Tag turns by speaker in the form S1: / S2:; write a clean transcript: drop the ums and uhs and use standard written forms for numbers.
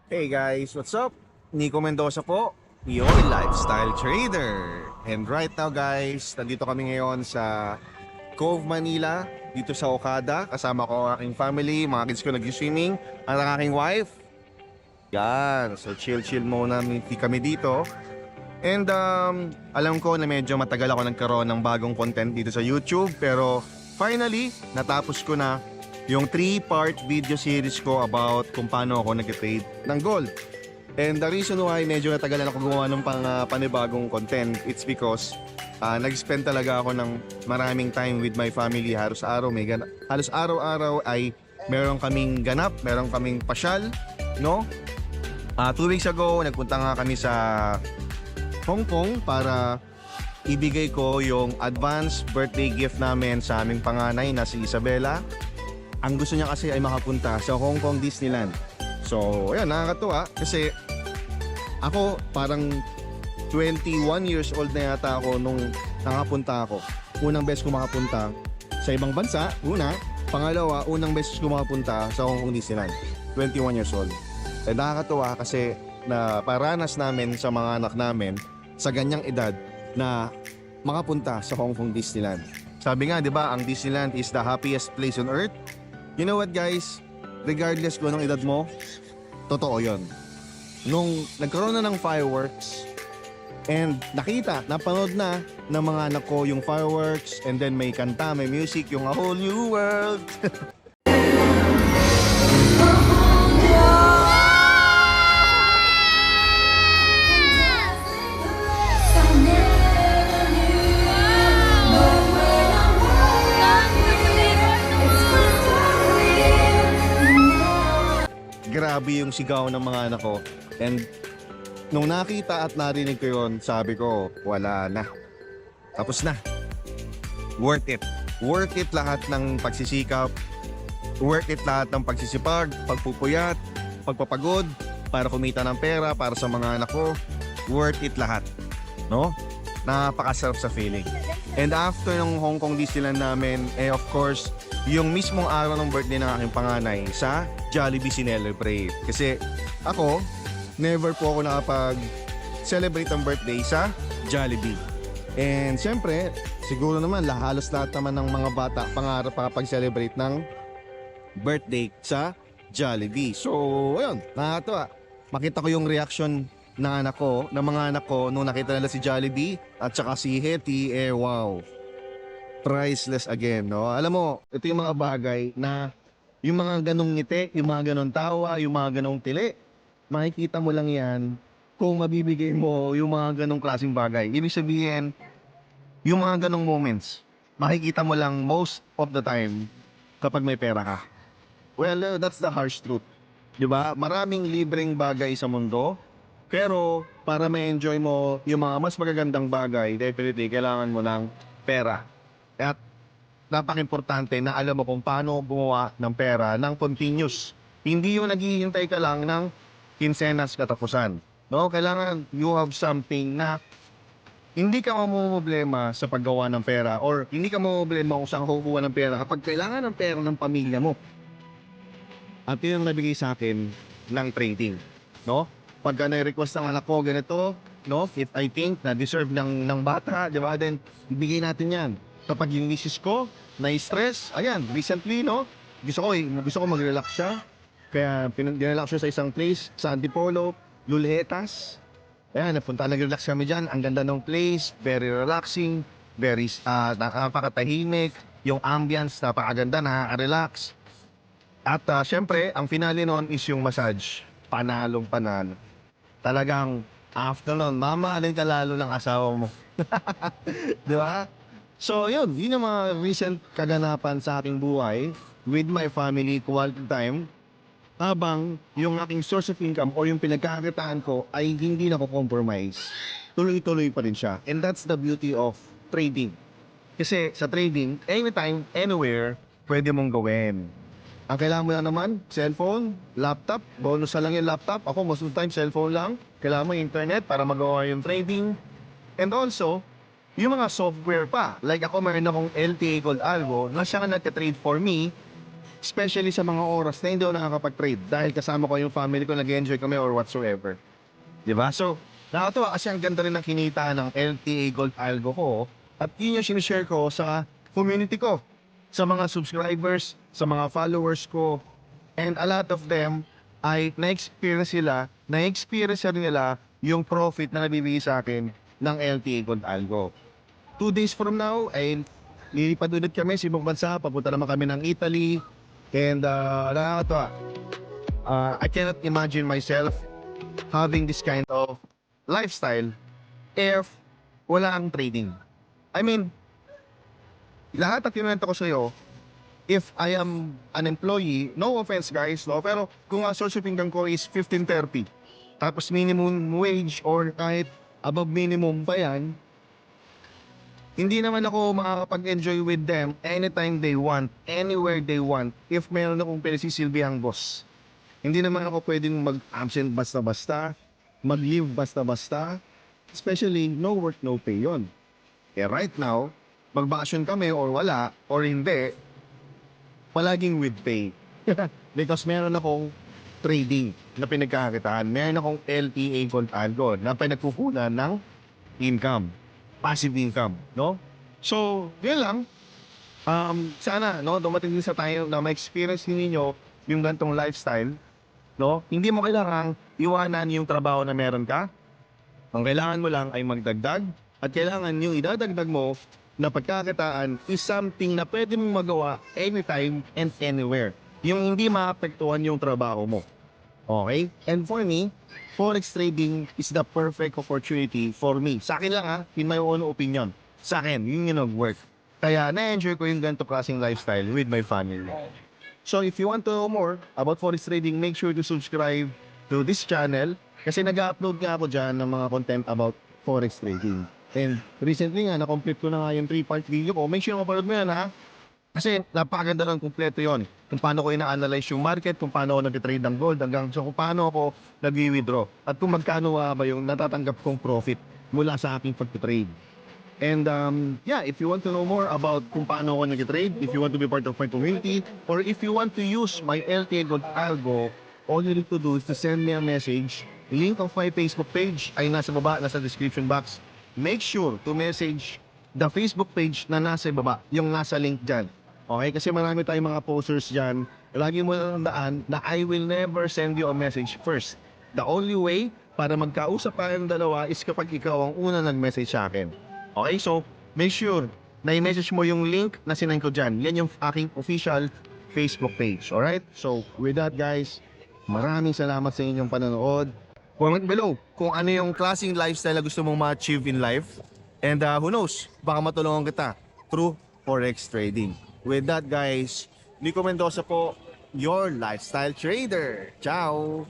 S1: Hey guys, what's up? Nico Mendoza po, your lifestyle trader. And right now guys, nandito kami ngayon sa Cove, Manila, dito sa Okada. Kasama ko ang aking family, mga kids ko nag-swimming, at ang aking wife. Yan, so chill-chill muna kami dito. And alam ko na medyo matagal ako nagkaroon ng bagong content dito sa YouTube, pero finally, natapos ko na yung 3-part video series ko about kung paano ako nag-trade ng gold. And the reason why medyo natagalan ako gumawa ng panibagong content, it's because nag-spend talaga ako ng maraming time with my family. Halos araw-araw ay meron kaming ganap, meron kaming pasyal, no? 2 weeks ago, nagpunta nga kami sa Hong Kong para ibigay ko yung advance birthday gift namin sa aming panganay na si Isabella. Ang gusto niya kasi ay makapunta sa Hong Kong Disneyland. So, ayan, nakakatuwa kasi ako parang 21 years old na yata ako nung nakapunta ako. Unang beses ko makapunta sa ibang bansa, una. Pangalawa, unang beses ko makapunta sa Hong Kong Disneyland. 21 years old. Eh, nakakatuwa kasi na paranas namin sa mga anak namin sa ganyang edad na makapunta sa Hong Kong Disneyland. Sabi nga, di ba, ang Disneyland is the happiest place on earth. You know what guys, regardless kung anong edad mo, totoo yon. Nung nagkaroon na ng fireworks and napanood na ng mga anak ko yung fireworks, and then may kanta, may music, yung A Whole New World. Grabe yung sigaw ng mga anak ko. And nung nakita at narinig ko yun, sabi ko, wala na. Tapos na. Worth it. Worth it lahat ng pagsisikap. Worth it lahat ng pagsisipag, pagpupuyat, pagpapagod, para kumita ng pera, para sa mga anak ko. Worth it lahat. No? Napakasarap sa feeling. And after ng Hong Kong Disneyland namin, of course, yung mismong araw ng birthday ng aking panganay sa Jollibee sinelebrate. Kasi ako, never po ako nakapag-celebrate ang birthday sa Jollibee. And siyempre, siguro naman halos lahat naman ng mga bata pangarap makapag-celebrate ng birthday sa Jollibee. So, ayun, nakakatuwa. Makita ko yung reaction ng mga anak ko nung nakita nila si Jollibee at saka si Hetty, wow. Priceless again, no? Alam mo, ito yung mga bagay na yung mga ganong ngiti, yung mga ganong tawa, yung mga ganong tili, makikita mo lang yan kung mabibigay mo yung mga ganong klaseng bagay. Ibig sabihin, yung mga ganong moments, makikita mo lang most of the time kapag may pera ka. Well, that's the harsh truth. Diba? Maraming libreng bagay sa mundo, pero para ma-enjoy mo yung mga mas magagandang bagay, definitely kailangan mo ng pera. At napaka-importante na alam mo kung paano gumawa ng pera ng continuous. Hindi yung naghihintay ka lang ng kinsenas katapusan. No? Kailangan you have something na hindi ka mamumblema sa paggawa ng pera, or hindi ka mamumblema kung saan kukuha ng pera kapag kailangan ng pera ng pamilya mo. At yun ang nabigay sa akin ng trading. No? Pagka na-request ng anak ko ganito, no? If I think na deserve ng bata, di ba? Then, ibigay natin yan. Kapag yung misis ko na-stress, ayan, recently, no? Gusto ko mag-relax siya. Kaya dinalax siya sa isang place, sa Antipolo, Luletas. Ayan, nag-relax kami dyan. Ang ganda ng place, very relaxing, very napakatahimik. Yung ambience, napakaganda, nakaka-relax. At syempre, ang finale noon is yung massage. Panalong panalo. Talagang after noon, mamahalin ka lalo ng asawa mo. Di ba? So, yun yung mga recent kaganapan sa aking buhay with my family, quality time, habang yung aking source of income o yung pinagkakakitaan ko ay hindi nako-compromise. Tuloy-tuloy pa rin siya. And that's the beauty of trading. Kasi sa trading, anytime, anywhere, pwede mong gawin. Ang kailangan mo lang naman, cellphone, laptop, bonus na lang yung laptop. Ako, most of the time, cellphone lang. Kailangan mo internet para magawa yung trading. And also, yung mga software pa. Like ako, meron akong LTA called Algo na siya nga nagka-trade for me Especially sa mga oras na hindi ako nakakapag-trade dahil kasama ko yung family ko, nag-enjoy kami or whatsoever. Diba? So, nakakatuwa kasi ang ganda rin ng kinita ng LTA Gold Algo ko at yun yung sinishare ko sa community ko, sa mga subscribers, sa mga followers ko, and a lot of them ay na-experience nila yung profit na nabibigay sa akin ng LTA Gold Algo. 2 days from now ay lilipad ulit kami sa ibang bansa, papunta naman kami ng Italy, and nakakatuwa. I cannot imagine myself having this kind of lifestyle if wala ang trading. I mean, lahat ng kinuwento ko sa iyo, if I am an employee, no offense guys, no, pero kung ang source of income ko is 15.30, tapos minimum wage or kahit above minimum pa yan, hindi naman ako makakapag-enjoy with them anytime they want, anywhere they want, if meron akong pinagsisilbihang boss. Hindi naman ako pwedeng mag-absent basta-basta, mag-leave basta-basta, especially no work, no pay yun. Eh right now, mag-vacation kami or wala, or hindi, palaging with pay. Because meron akong trading na pinagkakakitaan, meron akong LTA Gold Algo na pinagkukunan ng income, passive income, no? So, yun lang. Sana, no, dumating din sa tayo na ma-experience ninyo yung gantong lifestyle, no? Hindi mo kailangang iwanan yung trabaho na meron ka. Ang kailangan mo lang ay magdagdag at kailangan yung idadagdag mo na pagkakitaan is something na pwede mong magawa anytime and anywhere. Yung hindi maapektuhan yung trabaho mo. Okay? And for me, forex trading is the perfect opportunity for me. Sa akin lang in my own opinion. Sa akin, yun yung nag-work. Kaya na-enjoy ko yung ganito klaseng lifestyle with my family. So if you want to know more about forex trading, make sure to subscribe to this channel kasi nag-upload nga ako dyan ng mga content about forex trading. And recently nga, na-complete ko na nga yung 3-part video ko. Make sure mapanood mo yan kasi napakaganda ng kumpleto yon. Kung paano ko ina-analyze yung market, kung paano ako nag-trade ng gold, hanggang so kung paano ako nag-withdraw. At kung magkano ba yung natatanggap kong profit mula sa aking pag-trade. And yeah, if you want to know more about kung paano ako nag-trade, if you want to be part of my community, or if you want to use my LTA Gold Algo, all you need to do is to send me a message. Link of my Facebook page ay nasa baba, nasa description box. Make sure to message the Facebook page na nasa baba, yung nasa link dyan. Okay? Kasi marami tayong mga posters dyan. Lagi mo natandaan na I will never send you a message first. The only way para magkausap tayong dalawa is kapag ikaw ang una nag-message sa akin. Okay? So, make sure na i-message mo yung link na sinend ko dyan. Yan yung aking official Facebook page. Alright? So, with that guys, maraming salamat sa inyong panonood. Comment below kung ano yung klaseng lifestyle na gusto mong ma-achieve in life. And who knows, baka matulungan kita through forex trading. With that guys, Nico Mendoza po, your lifestyle trader. Ciao!